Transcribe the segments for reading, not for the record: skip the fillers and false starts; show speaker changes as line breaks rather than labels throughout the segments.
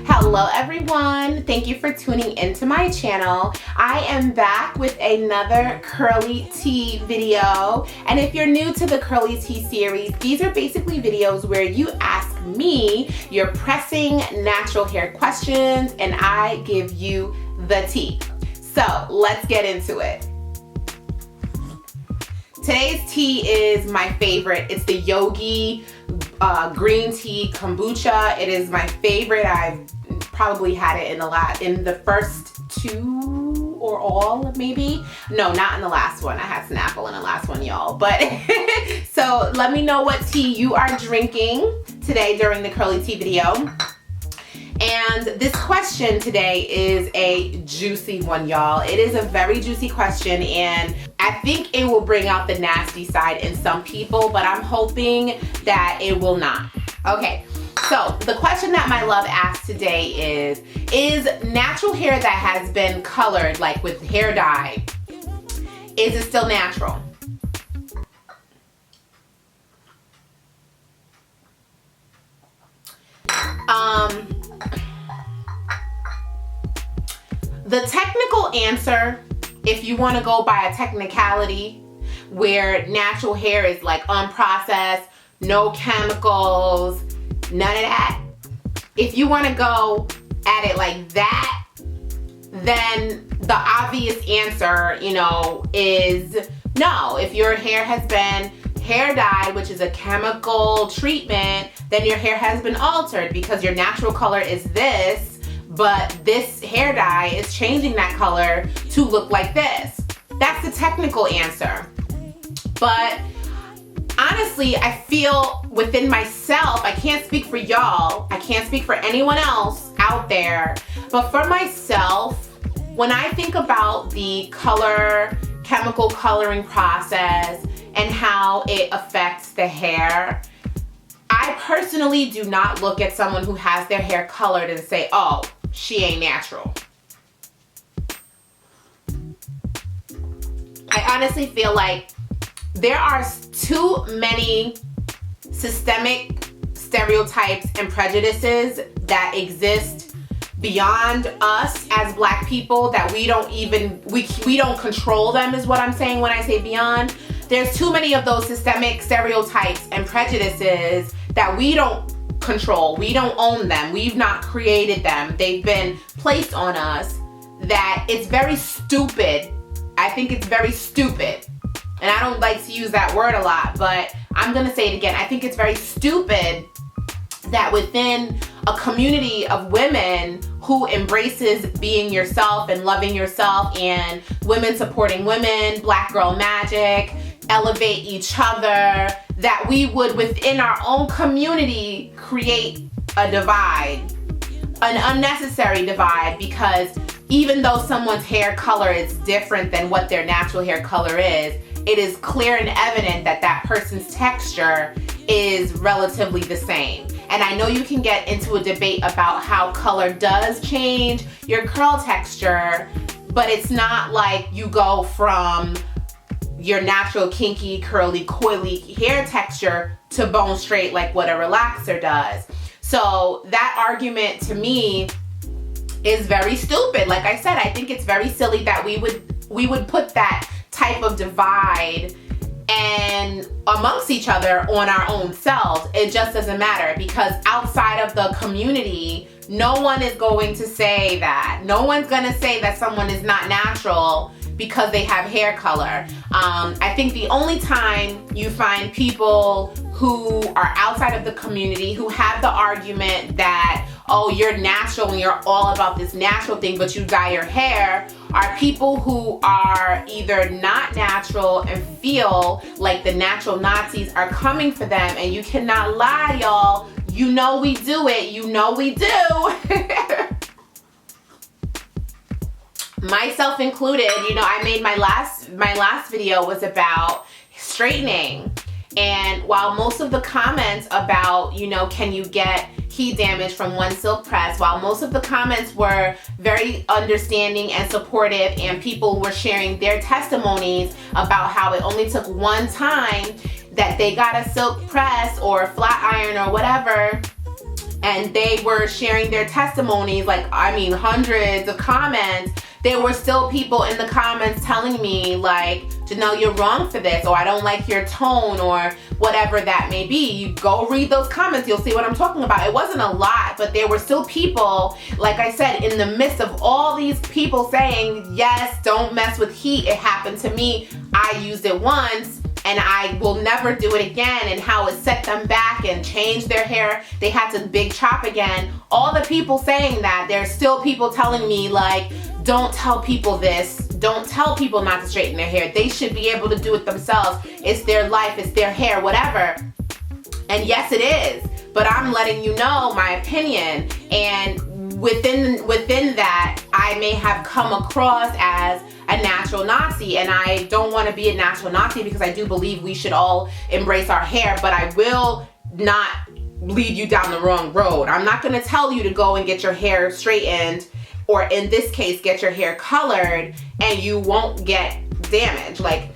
Hello everyone, thank you for tuning into my channel. I am back with another curly tea video, and if you're new to the curly tea series, these are basically videos where you ask me your pressing natural hair questions and I give you the tea. So let's get into it. Today's tea is my favorite. It's the Yogi green tea kombucha. It is my favorite. I've probably had it in the first two or all, maybe. No, not in the last one. I had Snapple in the last one, y'all. But so let me know what tea you are drinking today during the curly tea video. And this question today is a juicy one, y'all. It is a very juicy question, and I think it will bring out the nasty side in some people, but I'm hoping that it will not. Okay, so the question that my love asked today is natural hair that has been colored, like with hair dye, is it still natural? The technical answer, if you want to go by a technicality where natural hair is like unprocessed, no chemicals, none of that, if you want to go at it like that, then the obvious answer, you know, is no. If your hair has been hair dyed, which is a chemical treatment, then your hair has been altered because your natural color is this, but this hair dye is changing that color to look like this. That's the technical answer. But honestly, I feel within myself, I can't speak for y'all, I can't speak for anyone else out there, but for myself, when I think about the chemical coloring process and how it affects the hair, I personally do not look at someone who has their hair colored and say, oh, she ain't natural. I honestly feel like there are too many systemic stereotypes and prejudices that exist beyond us as Black people that we don't control them, is what I'm saying when I say beyond. There's too many of those systemic stereotypes and prejudices that we don't control. We don't own them. We've not created them. They've been placed on us, that it's very stupid. I think it's very stupid. And I don't like to use that word a lot, but I'm gonna say it again. I think it's very stupid that within a community of women who embraces being yourself and loving yourself, and women supporting women, Black girl magic, elevate each other, that we would within our own community create a divide, an unnecessary divide, because even though someone's hair color is different than what their natural hair color is, it is clear and evident that that person's texture is relatively the same. And I know you can get into a debate about how color does change your curl texture, but it's not like you go from your natural kinky, curly, coily hair texture to bone straight like what a relaxer does. So that argument to me is very stupid. Like I said, I think it's very silly that we would put that type of divide and amongst each other on our own selves. It just doesn't matter, because outside of the community, no one is going to say that. No one's gonna say that someone is not natural because they have hair color. I think the only time you find people who are outside of the community who have the argument that, oh, you're natural and you're all about this natural thing, but you dye your hair, are people who are either not natural and feel like the natural Nazis are coming for them. And you cannot lie, y'all. You know we do it. You know we do. Myself included, you know, I made my last video was about straightening. And while most of the comments about, you know, can you get heat damage from one silk press, while most of the comments were very understanding and supportive, and people were sharing their testimonies about how it only took one time, that they got a silk press or flat iron or whatever, and they were sharing their testimonies, like, I mean, hundreds of comments, there were still people in the comments telling me, like, Jenell, you're wrong for this, or I don't like your tone, or whatever that may be. You go read those comments, you'll see what I'm talking about. It wasn't a lot, but there were still people, like I said, in the midst of all these people saying, yes, don't mess with heat. It happened to me. I used it once, and I will never do it again, and how it set them back and changed their hair. They had to big chop again. All the people saying that, there's still people telling me, like, don't tell people this. Don't tell people not to straighten their hair. They should be able to do it themselves. It's their life, it's their hair, whatever. And yes, it is. But I'm letting you know my opinion. And within that, I may have come across as a natural Nazi, and I don't want to be a natural Nazi, because I do believe we should all embrace our hair, but I will not lead you down the wrong road. I'm not going to tell you to go and get your hair straightened, or in this case, get your hair colored, and you won't get damage. Like,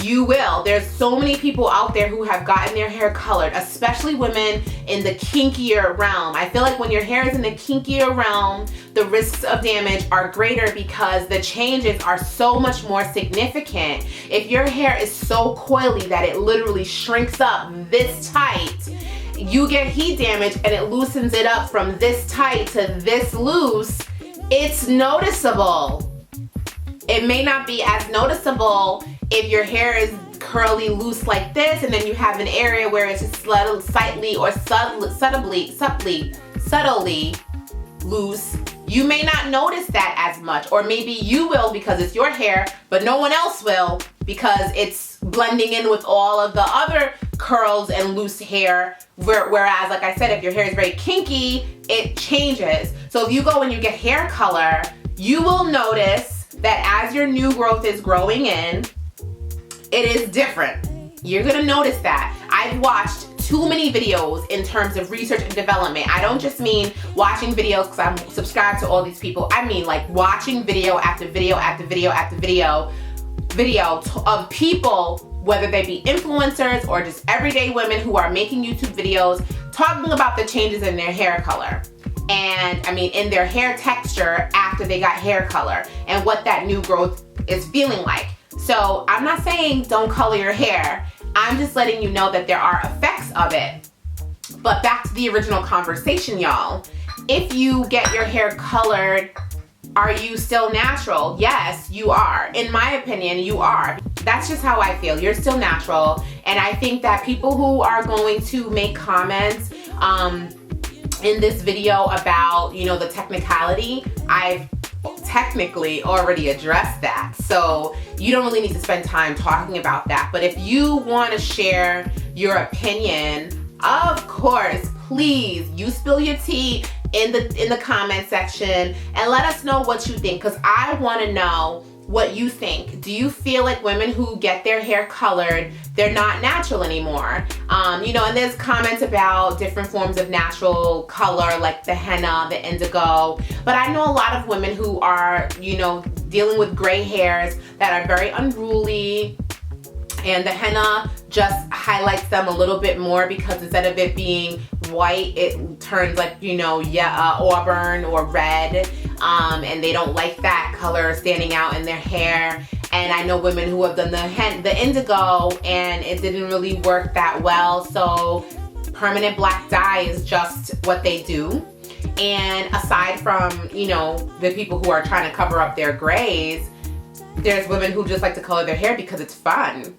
you will. There's so many people out there who have gotten their hair colored, especially women in the kinkier realm. I feel like when your hair is in the kinkier realm, the risks of damage are greater because the changes are so much more significant. If your hair is so coily that it literally shrinks up this tight, you get heat damage and it loosens it up from this tight to this loose, it's noticeable. It may not be as noticeable if your hair is curly loose like this, and then you have an area where it's just slightly or subtly loose. You may not notice that as much, or maybe you will because it's your hair, but no one else will because it's blending in with all of the other curls and loose hair. Whereas, like I said, if your hair is very kinky, it changes. So if you go and you get hair color, you will notice that as your new growth is growing in, it is different. You're gonna notice that. I've watched too many videos in terms of research and development. I don't just mean watching videos because I'm subscribed to all these people. I mean like watching video after video after video after video of people, whether they be influencers or just everyday women who are making YouTube videos, talking about the changes in their hair color. And I mean in their hair texture after they got hair color, and what that new growth is feeling like. So I'm not saying don't color your hair. I'm just letting you know that there are effects of it. But back to the original conversation, y'all. If you get your hair colored, are you still natural? Yes, you are. In my opinion, you are. That's just how I feel. You're still natural. And I think that people who are going to make comments in this video about, you know, the technicality, I've technically already addressed that. So you don't really need to spend time talking about that. But if you want to share your opinion, of course, please, you spill your tea in the comment section and let us know what you think, because I want to know what you think. Do you feel like women who get their hair colored, they're not natural anymore? You know, and there's comments about different forms of natural color, like the henna, the indigo. But I know a lot of women who are, you know, dealing with gray hairs that are very unruly, and the henna just highlights them a little bit more because instead of it being white, it turns like, you know, auburn or red. And they don't like that color standing out in their hair. And I know women who have done the indigo and it didn't really work that well. So permanent black dye is just what they do. And aside from, you know, the people who are trying to cover up their grays, there's women who just like to color their hair because it's fun.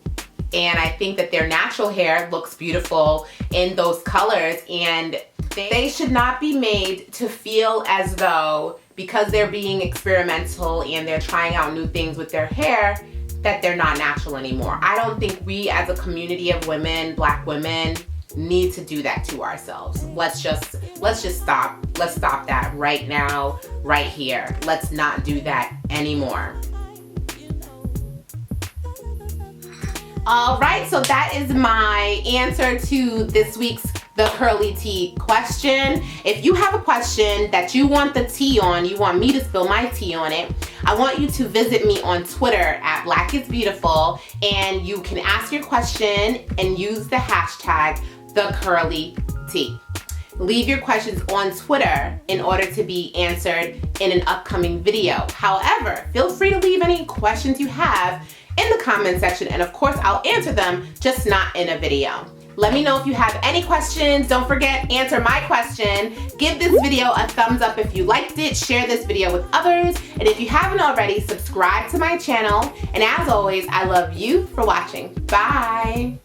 And I think that their natural hair looks beautiful in those colors, and they should not be made to feel as though because they're being experimental and they're trying out new things with their hair that they're not natural anymore. I don't think we as a community of women, black women, need to do that to ourselves. Let's just stop. Let's stop that right now, right here. Let's not do that anymore. All right, so that is my answer to this week's The Curly Tea question. If you have a question that you want the tea on, you want me to spill my tea on it, I want you to visit me on Twitter at BlakIzBeautyful, and you can ask your question and use the hashtag #TheCurlyTea. Leave your questions on Twitter in order to be answered in an upcoming video. However, feel free to leave any questions you have in the comment section, and of course I'll answer them, just not in a video. Let me know if you have any questions. Don't forget, answer my question. Give this video a thumbs up if you liked it. Share this video with others. And if you haven't already, subscribe to my channel. And as always, I love you for watching. Bye.